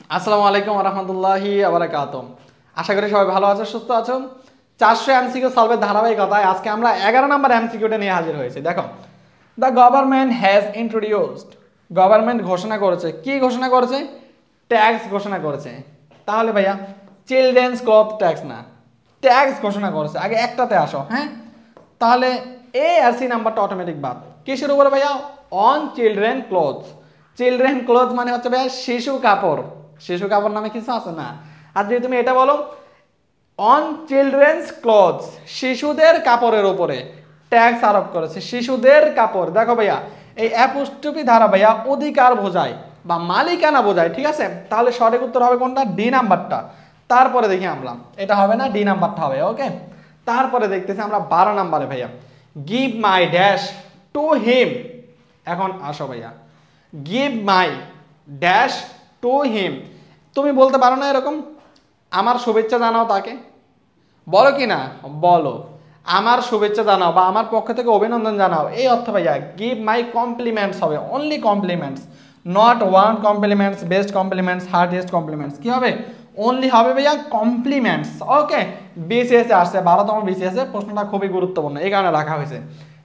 আসসালামু আলাইকুম রহমতুল্লাহি আবরাকাত। আশা করি সবাই ভালো আছো, সুস্থ আছো। 400 এমসিকিউ সলভের ধারাবাহিকতায় আজকে আমরা 11 নম্বর এমসিকিউটা নিয়ে হাজির হয়েছি। দেখো, the government has introduced, government ঘোষণা করেছে। কি ঘোষণা করেছে? ট্যাক্স ঘোষণা করেছে। তাহলে ভাইয়া চিলড্রেন্স ক্লথ ট্যাক্স না, ট্যাক্স ঘোষণা করেছে। আগে একটাতে আসো, হ্যাঁ। তাহলে এ আর সি নাম্বারটা অটোমেটিক বাদ। কিসের উপরে ভাইয়া? On children clothes. Children cloth মানে হচ্ছে ভাইয়া শিশু কাপড়। শিশু কাপড় নামে কিছু আছে না। আর যদি তুমি এটা বলো অন চিলড্রেন্স ক্লোথস, শিশুদের কাপড়ের উপরে ট্যাক্স আরোপ করেছে। শিশুদের কাপড়, দেখো ভাইয়া এই অ্যাপোস্ট্রফি দ্বারা ভাইয়া অধিকার বোঝায় বা মালিকানা বোঝায়, ঠিক আছে। তাহলে সঠিক উত্তর হবে কোনটা? ডি নাম্বারটা। তারপরে দেখি আমরা, এটা হবে না, ডি নাম্বারটা হবে। ওকে, তারপরে দেখতেছি আমরা 12 নাম্বারে ভাইয়া, give my dash to him. এখন আসো ভাইয়া, give my dash to him. তুমি বলতে পারো না এরকম, আমার শুভেচ্ছা জানাও তাকে? বলো কি না? বলো, আমার শুভেচ্ছা জানাও বা আমার পক্ষ থেকে অভিনন্দন জানাও। এই অর্থ ভাইয়া গিভ মাই কমপ্লিমেন্টস হবে, only compliments, not one compliments, best compliments, hardiest compliments. কি হবে? অনলি হবে ভাইয়া কমপ্লিমেন্টস। ওকে, বিসিএস এ আসছে, 12তম বিসিএস এ প্রশ্নটা খুবই গুরুত্বপূর্ণ, এই কারণে রাখা হয়েছে।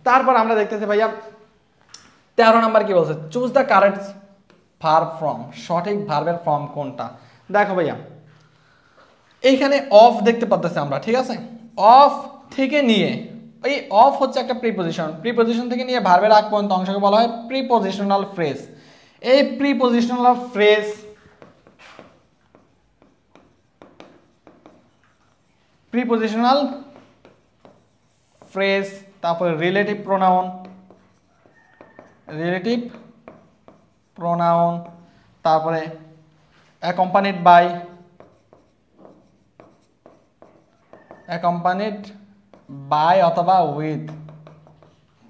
তারপর আমরা দেখতেছি ভাইয়া 13 নাম্বার কি বলছে? Choose the correct verb from, সঠিক ভার্বের ফর্ম কোনটা? দেখো ভাইয়া এইখানে অফ দেখতে পাচ্ছি আমরা, ঠিক আছে। অফ থেকে নিয়ে, এই অফ হচ্ছে একটা প্রিপোজিশন, প্রিপোজিশন থেকে নিয়ে ভার্বের আগ পর্যন্ত অংশকে বলা হয় প্রিপোজিশনাল ফ্রেজ। এই প্রিপোজিশনাল ফ্রেজ, প্রিপোজিশনাল ফ্রেজ, তারপরে রিলেটিভ প্রোনাউন, রিলেটিভ প্রোনাউন, তারপরে অ্যাকম্পানিড বাই, অ্যাকম্পানিড বাই অথবা উইথ,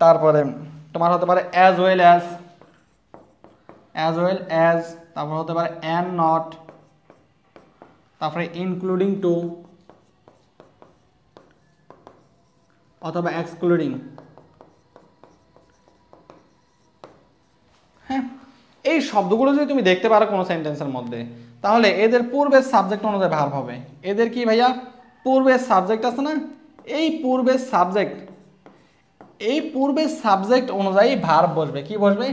তারপরে তোমার হতে পারে as well as, as well as, তারপর হতে পারে অ্যান্ড নট, তারপরে ইনক্লুডিং টু অথবা এক্সক্লুডিং। হ্যাঁ, এই শব্দগুলো যদি তুমি দেখতে পারো কোনো সেন্টেন্সের মধ্যে, তাহলে এদের পূর্বের সাবজেক্ট অনুযায়ী ভার্ব হবে। এদের কি ভাইয়া? পূর্বের সাবজেক্ট আছে না, এই পূর্বের সাবজেক্ট, এই পূর্বের সাবজেক্ট অনুযায়ী ভার্ব বসবে। কি বসবে?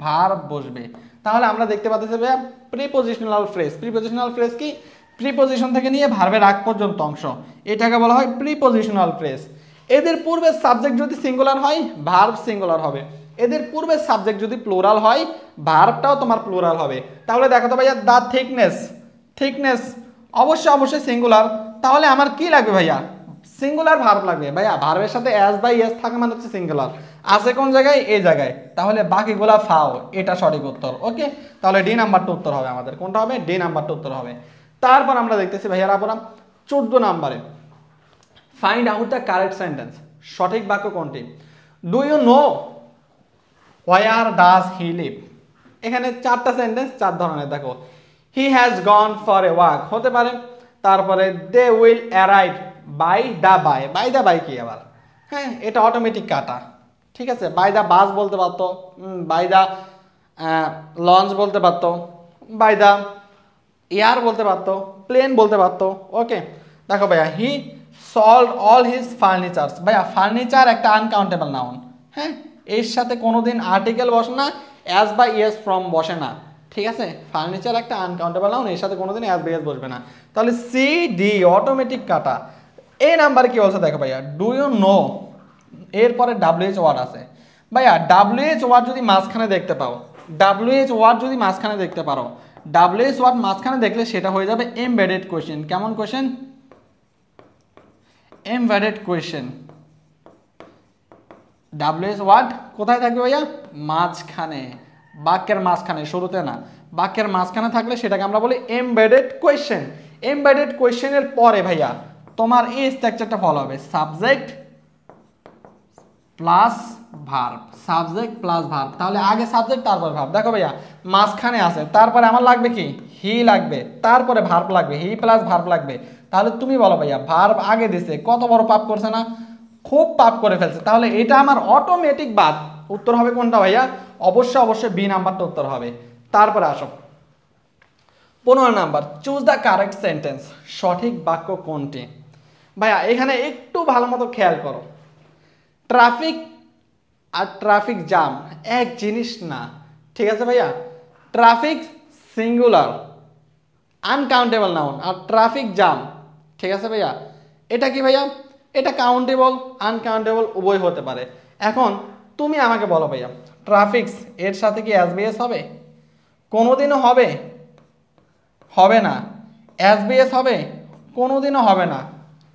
ভার্ব বসবে। তাহলে আমরা দেখতে পাচ্ছি ভাইয়া প্রিপোজিশনাল ফ্রেজ। প্রিপোজিশনাল ফ্রেজ কি? প্রিপোজিশন থেকে নিয়ে ভার্বের আগ পর্যন্ত অংশ, এটাকে বলা হয় প্রিপোজিশনাল ফ্রেজ। এদের পূর্বের সাবজেক্ট যদি সিঙ্গুলার হয়, ভার্ব সিঙ্গুলার হবে। এদের পূর্বের সাবজেক্ট যদি প্লুরাল হয়, ভার্বটাও তোমার প্লুরাল হবে। তাহলে দেখো তো ভাইয়া, দা থিকনেস, থিকনেস অবশ্যই অবশ্যই সিঙ্গুলার। তাহলে আমার কি লাগবে ভাইয়া? সিঙ্গুলার ভার্ব লাগবে। ভাইয়া ভার্বের সাথে অ্যাজ বাই এস থাকে মানে হচ্ছে সিঙ্গুলার। আছে কোন জায়গায়? এই জায়গায়। তাহলে বাকিগুলা ফাও, এটা সঠিক উত্তর। ওকে, তাহলে ডি নাম্বারটা উত্তর হবে আমাদের। কোনটা হবে? ডি নাম্বারটা উত্তর হবে। তারপর আমরা দেখতেছি ভাইয়ারা আপনারা 14 নাম্বারে, find out the correct sentence, সঠিক বাক্য কোনটি? Do you know where does he live? এখানে 4টা সেন্টেন্স, 4 ধরনের। দেখো, he has gone for a walk হতে পারে, তারপরে they will arrive by the by. By the by কি আবার? হ্যাঁ, এটা অটোমেটিক কাটা, ঠিক আছে। বাই দ্য বাস বলতে পারতো, বাই দ্য লঞ্চ বলতে পারতো, বাই দ্য এয়ার বলতে পারতো, প্লেন বলতে পারতো। ওকে, দেখো ভাইয়া হি সল্ড অল হিজ ফার্নিচার্স। ভাইয়া ফার্নিচার একটা আনকাউন্টেবল নাউন, হ্যাঁ, এর সাথে কোনোদিন আর্টিকেল বসে না, অ্যাজ বা ইয়েস ফ্রম বসে না, ঠিক আছে। ফার্নিচার একটা আনকাউন্টেবল নাউন, এর সাথে কোনোদিন অ্যাজ বা ইয়েস বসবে না। তাহলে সি ডি অটোমেটিক কাটা। এই নাম্বার কি বলছে? দেখো ভাইয়া, ডু ইউ নো, এরপরে ডাব্লিউএইচ ওয়ার্ড আছে। ভাইয়া ডাব্লিউএইচ ওয়ার্ড যদি মাঝখানে দেখতে পাও, ডাব্লিউএইচ ওয়ার্ড যদি মাঝখানে দেখতে পারো, ডাব্লিউএইচ ওয়ার্ড মাঝখানে দেখলে সেটা হয়ে যাবে এমবেডেড কোয়েশ্চেন। কেমন question? Embedded question. WH word কোথায় থাকবে ভাইয়া? মাঝখানে, বাক্যের মাঝখানে, শুরুতে না। বাক্যের মাঝখানে থাকলে সেটাকে আমরা বলি এমবেডেড কোয়েশ্চেন। এমবেডেড কোয়েশ্চেনের পরে ভাইয়া তোমার এই স্ট্রাকচারটা ফলো হবে, subject plus verb, subject plus verb. তাহলে আগে সাবজেক্ট তারপর ভার্ব। দেখো ভাইয়া মাঝখানে আছে, তারপরে আমার লাগবে কি? হি লাগবে, তারপরে ভার্ব লাগবে, হি প্লাস ভার্ব লাগবে। তাহলে তুমি বলো ভাইয়া, ভার্ব আগে দিছে, কত বড় পাপ করছে না? খুব পাপ করে ফেলছে। তাহলে এটা আমার অটোমেটিক বাদ। উত্তর হবে কোনটা ভাইয়া? অবশ্যই অবশ্যই বি নাম্বারটা উত্তর হবে। তারপরে আসো 15 number, choose the correct sentence, সঠিক বাক্য কোনটি? ভাইয়া এখানে একটু ভালো মতো খেয়াল করো, ট্রাফিক আর ট্রাফিক জ্যাম এক জিনিস না, ঠিক আছে ভাইয়া? ট্রাফিক সিঙ্গুলার আনকাউন্টেবল নাউন, আর ট্রাফিক জ্যাম, ঠিক আছে ভাইয়া, এটা কি ভাইয়া? এটা কাউন্টেবল আনকাউন্টেবল উভয় হতে পারে। এখন তুমি আমাকে বলো ভাইয়া, ট্রাফিক্স এর সাথে কি এসবিএস হবে? কোনোদিনও হবে? হবে না। এসবিএস হবে? কোনোদিনও হবে না,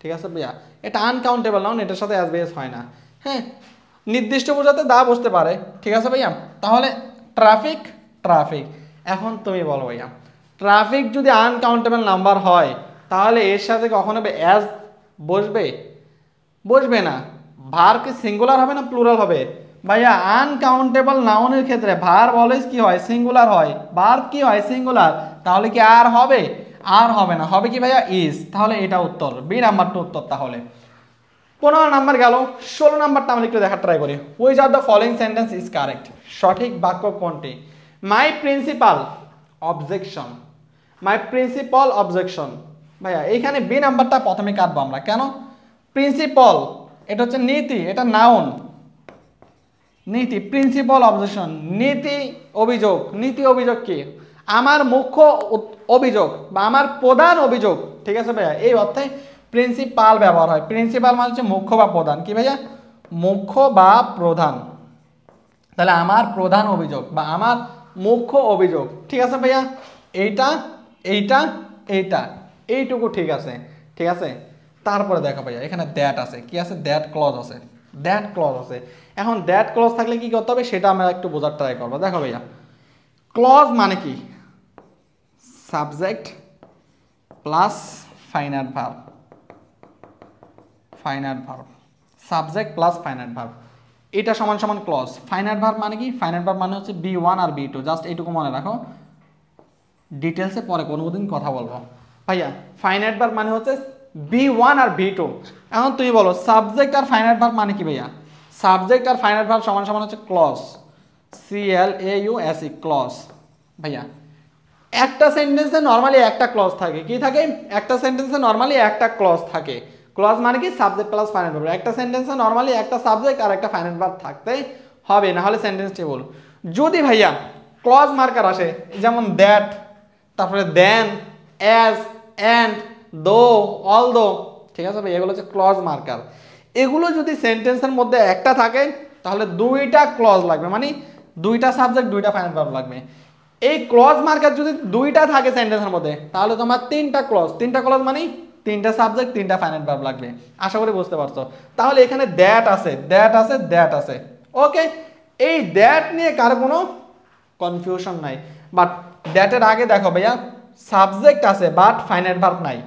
ঠিক আছে ভাইয়া? এটা আনকাউন্টেবল নাউন, এটার সাথে এসবিএস হয় না। হ্যাঁ, নির্দিষ্ট বোঝাতে দা বসতে পারে, ঠিক আছে ভাইয়া? তাহলে ট্রাফিক ট্রাফিক। এখন তুমি বলো ভাইয়া, ট্রাফিক যদি আনকাউন্টেবল নাম্বার হয় তাহলে এর সাথে কখনো অ্যাজ বসবে? বসবে না। ভার কি সিঙ্গুলার হবে না প্লুরাল হবে? ভাইয়া আনকাউন্টেবল নাউনের ক্ষেত্রে ভার্ব অলওয়েজ কি হয়? সিঙ্গুলার হয়। ভার্ব কি হয়? সিঙ্গুলার। তাহলে কি আর হবে? আর হবে না, হবে কি ভাইয়া? ইজ। তাহলে এটা উত্তর, বি নাম্বারটা উত্তর। তাহলে 15 নাম্বার গেল, 16 নাম্বারটা আমরা একটু দেখার ট্রাই করি। Which of the following sentence is correct? সঠিক বাক্য কোনটি? মাই প্রিন্সিপাল অবজেকশন, মাই প্রিন্সিপাল অবজেকশন। ভাইয়া এইখানে বি নাম্বারটা প্রথমে কাটবো আমরা। কেন? প্রিন্সিপাল এটা হচ্ছে নীতি, এটা নাউন। নীতি, প্রিন্সিপাল অবজেকশন, নীতি অভিযোগ। নীতি অভিযোগ কি? আমার মুখ্য অভিযোগ বা আমার প্রধান অভিযোগ, ঠিক আছে ভাইয়া? এই অর্থে প্রিন্সিপাল ব্যবহার হয়। প্রিন্সিপাল মানে হচ্ছে মুখ্য বা প্রধান। কি ভাইয়া? মুখ্য বা প্রধান। তাহলে আমার প্রধান অভিযোগ বা আমার মুখ্য অভিযোগ, ঠিক আছে ভাইয়া? এইটা এইটা এইটা এইটুকু ঠিক আছে, ঠিক আছে? তারপরে দেখো ভাইয়া এখানে দ্যাট আছে। কি আছে? দ্যাট ক্লজ আছে, দ্যাট ক্লজ আছে। এখন দ্যাট ক্লজ থাকলে কি করতে হবে সেটা আমরা একটু বোঝার ট্রাই করবো। দেখো ভাইয়া, ক্লজ মানে কি? Subject plus finite verb, finite verb, subject plus finite verb, এটা সমান সমান ক্লজ। ফাইনাইট ভার্ব মানে কি? ফাইনাইট ভার্ব মানে হচ্ছে বি1 আর বি2। জাস্ট এইটুকু মনে রাখো, ডিটেলসে পরে কোনোদিন কথা বলবো। ভাইয়া ফাইনাইট ভার্ব মানে হচ্ছে বি1 আর বি2। এখন তুমি বলো সাবজেক্ট আর ফাইনাইট ভার্ব মানে কি ভাইয়া? সাবজেক্ট আর ফাইনাইট ভার্ব সমান সমান হচ্ছে ক্লজ, CLAUSE, ক্লজ। ভাইয়া একটা সেন্টেন্সে নরমালি একটা ক্লজ থাকে। কি থাকে? একটা সেন্টেন্সে নরমালি একটা ক্লজ থাকে। ক্লজ মানে কি? Subject plus finite verb. একটা সেন্টেন্সে নরমালি একটা সাবজেক্ট আর একটা ফাইনাইট ভার্ব থাকতে হবে, না হলে সেন্টেন্সটি ভুল। যদি ভাইয়া ক্লজ মার্কার আসে, যেমন দ্যাট, তারপরে দেন, অ্যাজ, অ্যান্ড, দো, অলদো, ঠিক আছে ভাই? এগুলো হচ্ছে ক্লজ মার্কার। এগুলো যদি সেন্টেন্সের মধ্যে একটা থাকে তাহলে দুইটা ক্লজ লাগবে, মানে দুইটা সাবজেক্ট দুইটা ফাইনাইট ভার্ব লাগবে। এই ক্লজ মার্কার যদি দুইটা থাকে সেন্টেন্সের মধ্যে তাহলে তোমার তিনটা ক্লজ, তিনটা ক্লজ মানে তিনটা সাবজেক্ট তিনটা ফাইনাইট ভার্ব লাগবে। আশা করি বুঝতে পারছো। তাহলে এখানে দ্যাট আছে, দ্যাট আছে, দ্যাট আছে। ওকে, এই দ্যাট নিয়ে কারো কোনো কনফিউশন নাই। বাট দ্যাটের আগে দেখো ভাইয়া সাবজেক্ট আছে বাট ফাইনাইট ভার্ব নাই।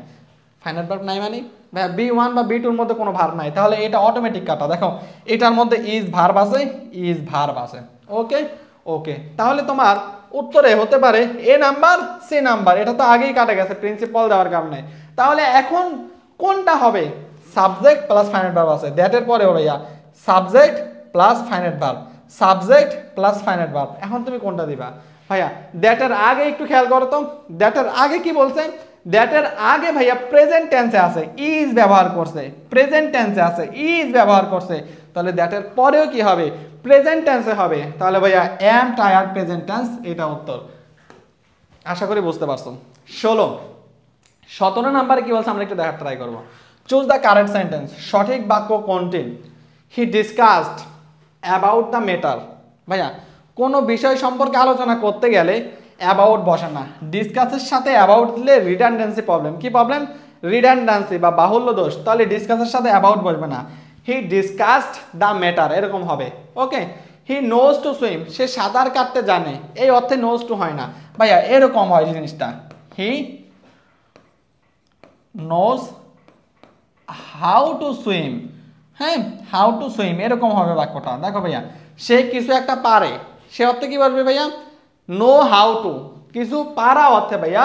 ফাইনাইট ভার্ব নাই মানে ভাইয়া বি1 বা বি2 এর মধ্যে কোনো ভার্ব নাই, তাহলে এটা অটোমেটিক কাটা। দেখো এটার মধ্যে ইজ ভার্ব আছে, ইজ ভার্ব আছে। ওকে ওকে, তাহলে তোমার উত্তরে হতে পারে এ নাম্বার, সি নাম্বার। এটা তো আগেই কাটা গেছে প্রিন্সিপাল দেওয়ার কারণে। তাহলে এখন কোনটা হবে? সাবজেক্ট প্লাস ফাইনাইট ভার্ব আছে, দ্যাটের পরে ভাইয়া subject plus finite verb, subject plus finite verb. এখন তুমি কোনটা দিবা ভাইয়া? দ্যাটের আগে একটু খেয়াল করো তো, দ্যাটের আগে কি বলছে? দ্যাটের আগে ভাইয়া প্রেজেন্ট টেন্সে আছে, ইজ ব্যবহার করছে। প্রেজেন্ট টেন্সে আছে, ইজ ব্যবহার করছে। তাহলে দ্যাটের পরেও কি হবে? প্রেজেন্ট টেন্সে হবে। তাহলে ভাইয়া অ্যাম টায়ার্ড প্রেজেন্ট টেন্স, এটা উত্তর। আশা করি বুঝতে পারছো। 17 নাম্বারে কি বলছে আমরা একটু দেখার ট্রাই করবো। চুজ দ্য কারেক্ট সেন্টেন্স, সঠিক বাক্য কোনটি? হি ডিসকাসড অ্যাবাউট দ্য ম্যাটার। ভাইয়া কোনো বিষয় সম্পর্কে আলোচনা করতে গেলে অ্যাবাউট বসে না। ডিসকাসের সাথে অ্যাবাউট দিলে রিডান্ডেন্সি প্রবলেম। কি প্রবলেম? রিডান্ডেন্সি বা বাহুল্য দোষ। তাহলে ডিসকাসের সাথে অ্যাবাউট বসবে না। হি ডিসকাসড দ্য ম্যাটার এরকম হবে। ওকে, হি নোজ টু সুইম, সে সাঁতার কাটতে জানে। এই অর্থে নোজ টু হয় না ভাইয়া, এরকম হয় জিনিসটা। He knows how to swim. হ্যাঁ, হাউ টু সুইম এরকম হবে বাক্যটা। দেখো ভাইয়া সে কিছু একটা পারে, সে অর্থে কি বলবে ভাইয়া? Know how to. কিছু পারা অর্থে ভাইয়া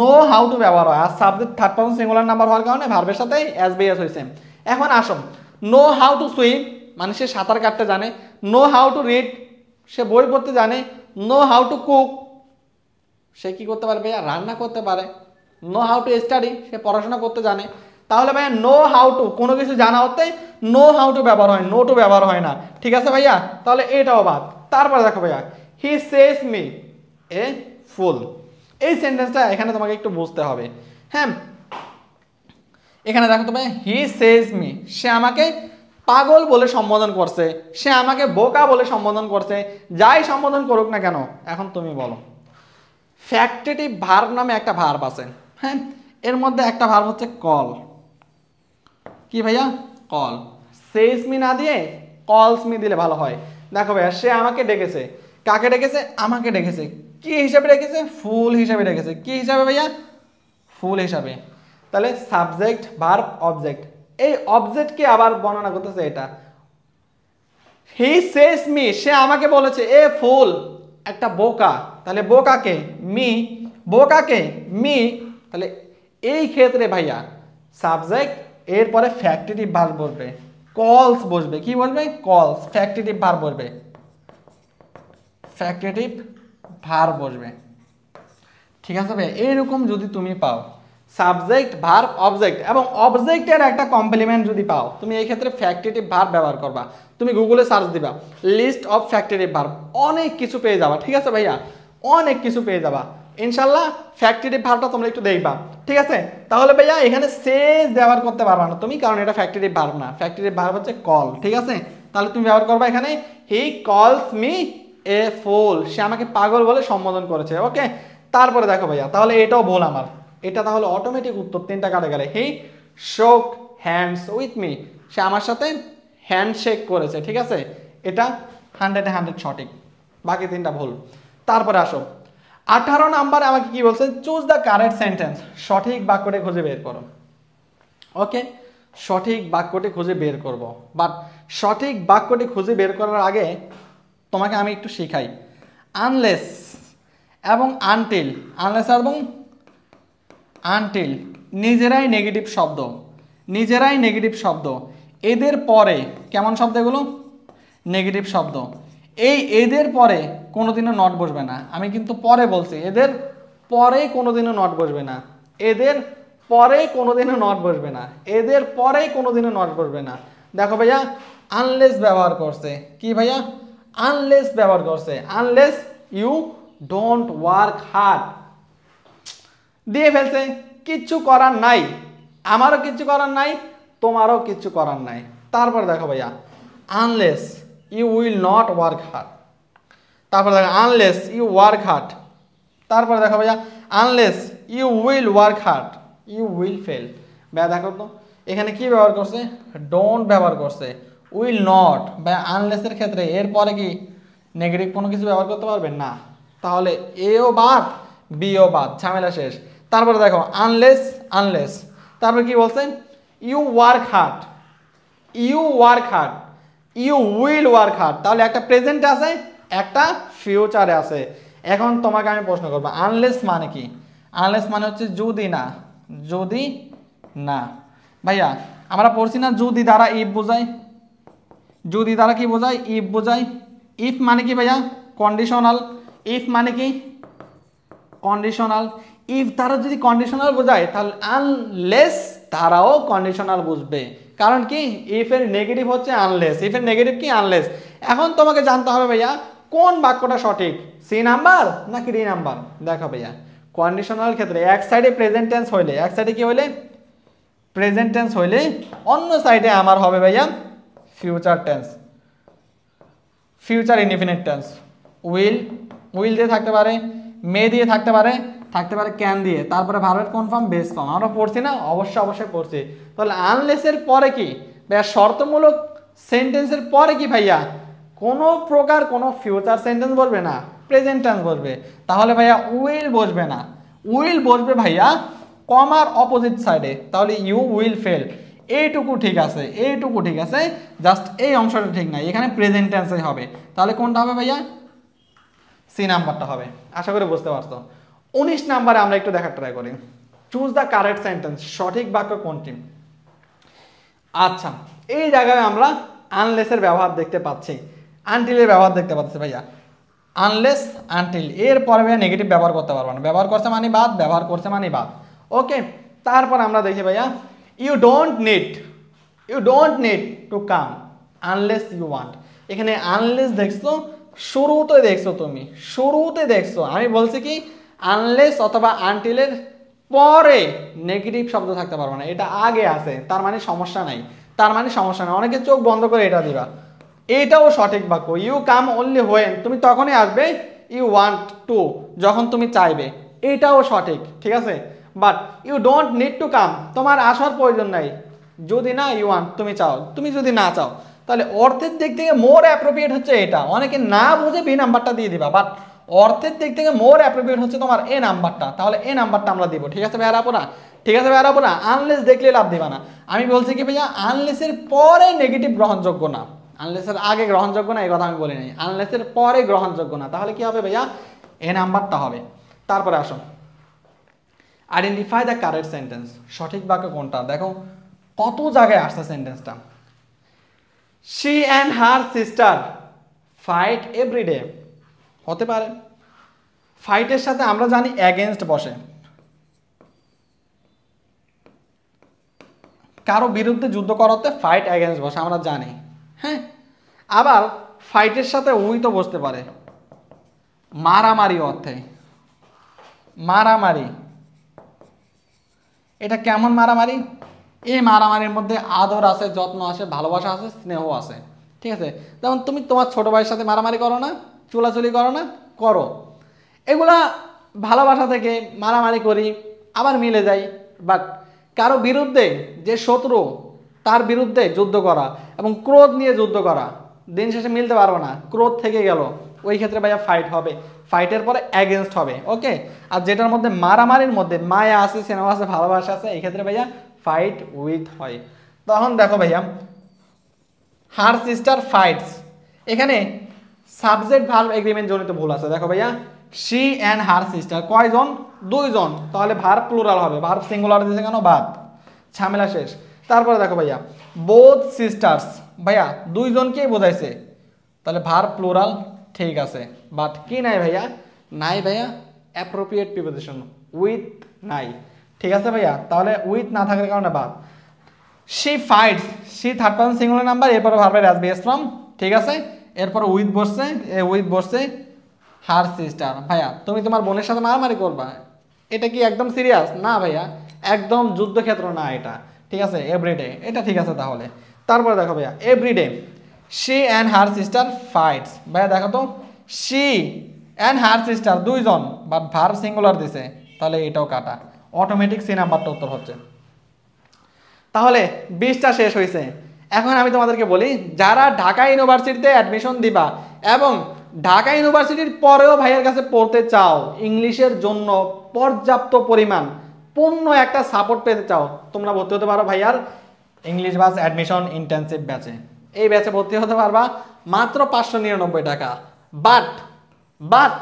নো হাউ টু ব্যবহার হয়। আর subject third person singular number হওয়ার কারণে ভার্বের সাথে এসবিএস হয়েছে। এখন আসো, নো হাউ টু সুইম মানে সে সাঁতার কাটতে জানে। নো হাউ টু রিড, সে বই পড়তে জানে। নো হাউ টু কুক, সে কি করতে পারে ভাইয়া, রান্না করতে পারে। নো হাউ টু স্টাডি, সে পড়াশোনা করতে জানে। তাহলে ভাইয়া নো হাউ টু, কোনো কিছু জানা হতে নো হাউ টু ব্যবহার হয়, নো টু ব্যবহার হয় না, ঠিক আছে ভাইয়া? তাহলে এটাও বাদ। তারপরে দেখো ভাইয়া, হি সেজ মি এ ফুল। এই সেন্টেন্সটা এখানে তোমাকে একটু বুঝতে হবে। হ্যাঁ, এখানে দেখো তো ভাই, হি সেজ মি, সে আমাকে পাগল বলে সম্বোধন করছে, সে আমাকে বোকা বলে সম্বোধন করছে, যাই সম্বোধন করুক না কেন। এখন তুমি বলো, ফ্যাক্টেটিভ ভার্ব নামে একটা ভার্ব আছে, হ্যাঁ, এর মধ্যে একটা ভার্ব হচ্ছে কল। কি ভাইয়া? কল। সেজ মি না দিয়ে কলস মি দিলে ভালো হয়। দেখো ভাইয়া, সে আমাকে ডেকেছে, কাকে ডেকেছে? আমাকে ডেকেছে। কি হিসাবে ডেকেছে? ফুল হিসাবে ডেকেছে। কি হিসাবে ভাইয়া? ফুল হিসাবে। তাহলে সাবজেক্ট ভার্ব অবজেক্ট, এই অবজেক্টকে আবার বর্ণনা করতেছে এটা। হি সেজ মি, সে আমাকে বলেছে এ ফুল, একটা বোকা। তাহলে বোকাকে? মি। বোকাকে? মি। তাহলে এই ক্ষেত্রে ভাইয়া সাবজেক্ট, এরপরে ফ্যাক্টিটিভ ভার্ব বসবে, কলস বসবে। কি বসবে? কলস। ফ্যাক্টিটিভ ভার্ব বসবে, ফ্যাক্টিটিভ ভার্ব বসবে, ঠিক আছে ভাই? এইরকম যদি তুমি পাও সাবজেক্ট ভার্ব অবজেক্ট এবং অবজেক্টের একটা কমপ্লিমেন্ট যদি পাও, তুমি এই ক্ষেত্রে ফ্যাক্টিটিভ ভার্ব ব্যবহার করবা। তুমি গুগলে সার্চ দিবা লিস্ট অফ ফ্যাক্টিটিভ ভার্ব, অনেক কিছু পেয়ে যাবা, ঠিক আছে ভাইয়া? অনেক কিছু পেয়ে যাবা ইনশাল্লাহ। ফ্যাক্টিটিভ ভার্বটা তোমরা একটু দেখবা, ঠিক আছে? তাহলে ভাইয়া এখানে সেজ ব্যবহার করতে পারবা না তুমি, কারণ এটা ফ্যাক্টিটিভ ভার্ব না, ফ্যাক্টিটিভ ভার্ব হচ্ছে কল, ঠিক আছে? তাহলে তুমি ব্যবহার করবা এখানে হি কলস মি এ ফুল, সে আমাকে পাগল বলে সম্বোধন করেছে। ওকে, তারপরে দেখো ভাইয়া, তাহলে এটাও ভুল আমার, এটা তাহলে অটোমেটিক উত্তর 3টা কাটে গেলে। হি শোক হ্যান্ডস উইথ মি, সে আমার সাথে হ্যান্ডশেক করেছে, ঠিক আছে? এটা 100-100 সঠিক, বাকি 3টা ভুল। তারপরে আসো 18 নাম্বারে আমাকে কি বলছে? চুজ দ্য কারেক্ট সেন্টেন্স, সঠিক বাক্যটি খুঁজে বের করো। ওকে, সঠিক বাক্যটি খুঁজে বের করব, বাট সঠিক বাক্যটি খুঁজে বের করার আগে তোমাকে আমি একটু শিখাই। আনলেস এবং আনটিল, আনলেস এবং আনটিল নিজেরাই নেগেটিভ শব্দ, নিজেরাই নেগেটিভ শব্দ। এদের পরে কেমন শব্দ এগুলো? নেগেটিভ শব্দ। এই এদের পরে কোনোদিনও নট বসবে না, আমি কিন্তু পরে বলছি, এদের পরে কোনোদিনও নট বসবে না, এদের পরে কোনোদিনও নট বসবে না, এদের পরে কোনোদিনও নট বসবে না। দেখো ভাইয়া, আনলেস ব্যবহার করছে। কি ভাইয়া? আনলেস ব্যবহার করছে, unless you don't work hard দিয়ে ফেলছে। কিচ্ছু করার নাই, আমারও কিচ্ছু করার নাই, তোমারও কিচ্ছু করার নাই। তারপর দেখো ভাইয়া, unless you will not work hard, তারপর দেখো আনলেস ইউ ওয়ার্ক হার্ড, তারপর দেখো ভাইয়া unless you will work hard you will fail. ভাইয়া দেখো তো এখানে কি ব্যবহার করছে? ডোন্ট ব্যবহার করছে। উইল নট ভাইয়া আনলেসের ক্ষেত্রে এরপরে কি নেগেটিভ কোনো কিছু ব্যবহার করতে পারবেন না, তাহলে এও বাদ বিও বাদ, ঝামেলা শেষ। তারপরে দেখো আনলেস, আনলেস তারপর কি বলছেন? You work hard, you work hard you will work hard. তাহলে একটা প্রেজেন্টে আছে, একটা ফিউচারে আছে। এখন তোমাকে আমি প্রশ্ন করবো, আনলেস মানে কি? আনলেস মানে হচ্ছে যদি না, যদি না। ভাইয়া আমরা পড়ছি না যদি দ্বারা ইফ বোঝায়, যদি দ্বারা কি বোঝায়? ইফ বোঝায়। ইফ মানে কি ভাইয়া? কন্ডিশনাল। ইফ মানে কি? কন্ডিশনাল। ইফ দ্বারা যদি কন্ডিশনাল বোঝায়, তাহলে আনলেস দ্বারাও কন্ডিশনাল বুঝবে। কারণ কি? ইফ এর নেগেটিভ হচ্ছে আনলেস, ইফ এর নেগেটিভ কি? আনলেস। এখন তোমাকে জানতে হবে ভাইয়া কোন বাক্যটা সঠিক, সি নাম্বার নাকি ডি নাম্বার? দেখো ভাইয়া কন্ডিশনাল ক্ষেত্রে এক সাইডে প্রেজেন্ট টেন্স হইলে, এক সাইডে কি হইলে? প্রেজেন্ট টেন্স হইলে, অন্য সাইডে আমার হবে ভাইয়া future tense, future indefinite tense. Will, will দিয়ে থাকতে পারে, মে দিয়ে থাকতে পারে, থাকতে পারে ক্যান দিয়ে, তারপরে ভার্বের কোন ফর্ম? Base form. আমরা পড়ছি না? অবশ্যই অবশ্যই পড়ছি। তাহলে আনলেসের পরে কি ভাইয়া? শর্তমূলক সেন্টেন্সের পরে কি ভাইয়া? কোনো প্রকার কোনো ফিউচার সেন্টেন্স বলবে না, প্রেজেন্ট টেন্স বলবে। তাহলে ভাইয়া উইল বসবে না, উইল বসবে ভাইয়া কমার অপোজিট সাইডে। তাহলে ইউ উইল ফেল, এইটুকু ঠিক আছে, এইটুকু ঠিক আছে, জাস্ট এই অংশটা ঠিক নাই, এখানে প্রেজেন্ট টেন্সই হবে। তাহলে কোনটা হবে ভাইয়া? সি নাম্বারটা হবে। আশা করি বুঝতে পারছো। 19 নাম্বারে আমরা একটু দেখার ট্রাই করি, চুজ দ্য কারেক্ট সেন্টেন্স, সঠিক বাক্য কোনটি? আচ্ছা, এই জায়গায় আমরা আনলেসের ব্যবহার দেখতে পাচ্ছি, আনটিলের ব্যবহার দেখতে পাচ্ছি ভাইয়া। আনলেস আনটিল, এর পরে ভাইয়া নেগেটিভ ব্যবহার করতে পারবো না, ব্যবহার করছে মানে বাদ, ব্যবহার করছে মানে বাদ। ওকে, তারপর আমরা দেখি ভাইয়া you don't need to come unless you want. এখানে আনলেস দেখছো, শুরুতে দেখছো, তুমি শুরুতে দেখছো, আমি বলছি কি আনলেস অথবা আনটিলের পরে নেগেটিভ শব্দ থাকতে পারবো না, এটা আগে আছে, তার মানে সমস্যা নাই, তার মানে সমস্যা নাই। অনেকে চোখ বন্ধ করে এটা দিবা, এটাও সঠিক বাক্য। ইউ কাম অনলি হোয়েন, তুমি তখনই আসবে, ইউ ওয়ান্ট টু, যখন তুমি চাইবে, এটাও সঠিক, ঠিক আছে। But you don't need to come, তোমার আসার প্রয়োজন নাই, যদি না ইউ ওয়ান্ট, তুমি চাও, তুমি যদি না চাও, তাহলে অর্থের দিক থেকে মোর অ্যাপ্রোপ্রিয়েট হচ্ছে এটা। অনেকে না বুঝে বি নাম্বারটা দিয়ে দিবা, বাট অর্থের দিক থেকে মোর অ্যাপ্রোপ্রিয়েট হচ্ছে তোমার এ নাম্বারটা, তাহলে এ নাম্বারটা আমরা দিব, ঠিক আছে ভাইয়ারা আপুরা, ঠিক আছে ভাইয়ারা আপুরা। আনলেস দেখলে লাভ দিবা না, আমি বলছি কি ভাইয়া আনলেসের পরে নেগেটিভ গ্রহণযোগ্য না, আনলেসের আগে গ্রহণযোগ্য না, এই কথা আমি বলি নাই, আনলেসের পরে গ্রহণযোগ্য না, তাহলে কি হবে ভাইয়া এ নাম্বারটা হবে। তারপরে আসো আইডেন্টিফাই দ্য কারেক্ট সেন্টেন্স, সঠিক বাক্য কোনটা, দেখো কত জায়গায় আসছে সেন্টেন্সটা। She and her sister fight everyday, হতে পারে ফাইটের সাথে আমরা জানি অ্যাগেনস্ট বসে, কারো বিরুদ্ধে যুদ্ধ করাতে ফাইট অ্যাগেনস্ট বসে আমরা জানি, হ্যাঁ। আবার ফাইটের সাথে উই তো বসতে পারে মারামারি অর্থে, মারামারি, এটা কেমন মারামারি, এই মারামারির মধ্যে আদর আছে, যত্ন আছে, ভালোবাসা আছে, স্নেহ আছে, ঠিক আছে। যেমন তুমি তোমার ছোট ভাইয়ের সাথে মারামারি করো না, চুলাচুলি করো না, করো, এগুলা ভালোবাসা থেকে মারামারি করি, আবার মিলে যাই। বাট কারো বিরুদ্ধে যে শত্রু, তার বিরুদ্ধে যুদ্ধ করা এবং ক্রোধ নিয়ে যুদ্ধ করা, দিন শেষে মিলতে পারবো না, ক্রোধ থেকে গেল, ওই ক্ষেত্রে ভাইয়া ফাইট হবে, ফাইটের পরে অ্যাগেনস্ট হবে, ওকে। আর যেটার মধ্যে মারামারির মধ্যে মায়া আছে, সিনেমা আছে, ভালোবাসা আছে, এই ক্ষেত্রে ভাইয়া ফাইট উইথ হয়। তখন দেখো ভাইয়া হার সিস্টার ফাইটস, এখানে সাবজেক্ট ভার্ব এগ্রিমেন্ট জনিত ভুল আছে, দেখো ভাইয়া শি অ্যান্ড হার সিস্টার কয়জন, দুইজন, তাহলে ভার্ব প্লুরাল হবে, ভার্ব সিঙ্গুলার দিয়েছে কেন, বাদ, ঝামেলা শেষ। তারপরে দেখো ভাইয়া বোথ সিস্টার্স, ভাইয়া দুইজনকেই বোঝাইছে, তাহলে ভার্ব প্লুরাল ঠিক আছে, বাট কি নাই ভাইয়া, নাই ভাইয়া অ্যাপ্রোপ্রিয়েট প্রিপোজিশন উইথ নাই, ঠিক আছে ভাইয়া, তাহলে উইথ না থাকার কারণে বাদ। She fights, she third person singular number, এরপরে ভার্বের অ্যাজ বেস ফর্ম, ঠিক আছে, এরপরে উইথ বসছে, উইথ বসছে হার সিস্টার। ভাইয়া তুমি তোমার বোনের সাথে মারামারি করবা, এটা কি একদম সিরিয়াস না ভাইয়া, একদম যুদ্ধক্ষেত্র না এটা, ঠিক আছে, এভরিডে, এটা ঠিক আছে তাহলে। তারপরে দেখো ভাইয়া everyday she and her sister fights, ভাইয়া দেখো তো শি অ্যান্ড হার সিস্টার দুইজন, বাট ভার্ব সিঙ্গুলার দিছে, তাহলে এটাও কাটা, অটোমেটিক সি নাম্বারটা উত্তর হচ্ছে। তাহলে 20টা শেষ হয়েছে। এখন আমি তোমাদেরকে বলি, যারা ঢাকা ইউনিভার্সিটিতে অ্যাডমিশন দিবা এবং ঢাকা ইউনিভার্সিটির পরেও ভাইয়ের কাছে পড়তে চাও, ইংলিশের জন্য পর্যাপ্ত পরিমাণ পূর্ণ একটা সাপোর্ট পেতে চাও, তোমরা ভর্তি হতে পারো ভাইয়ার ইংলিশ বাস অ্যাডমিশন ইন্টেন্সিভ ব্যাচে। এই ব্যাচে ভর্তি হতে পারবা মাত্র 599 টাকা। বাট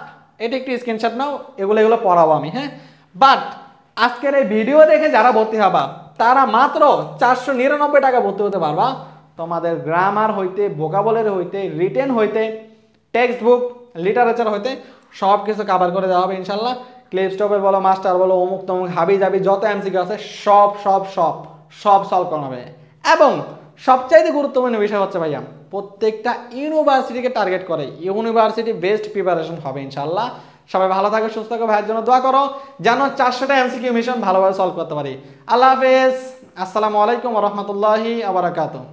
এটা একটু স্ক্রিনশট নাও, এগুলো পড়াবো আমি, হ্যাঁ। বাট আজকের এই ভিডিও দেখে যারা ভর্তি হবা তারা মাত্র 499 টাকা ভর্তি হতে পারবা। তোমাদের গ্রামার হইতে, ভোকাবুলারি হইতে, রিটেন হইতে, টেক্সট বুক, লিটারেচার হইতে সব কিছু কভার করে দেওয়া হবে ইনশাল্লাহ। ক্লিপস্টপের বলো, মাস্টার বলো, অমুক তমুক হাবি যাবি যত এমসিকিউ আছে সব সলভ করা হবে। এবং সবচাইতে গুরুত্বপূর্ণ বিষয় হচ্ছে ভাইয়া প্রত্যেকটা ইউনিভার্সিটিকে টার্গেট করে ইউনিভার্সিটি বেস্ট প্রিপারেশন হবে ইনশাল্লাহ। সবাই ভালো থাকো, সুস্থ থাকো, ভাইয়ের জন্য দোয়া করো যেন 400টা এমসিকিউ মিশন ভালোভাবে সলভ করতে পারি। আল্লাহ হাফেজ, আসসালামু আলাইকুম ওয়া রাহমাতুল্লাহি ওয়া বারাকাতুহু।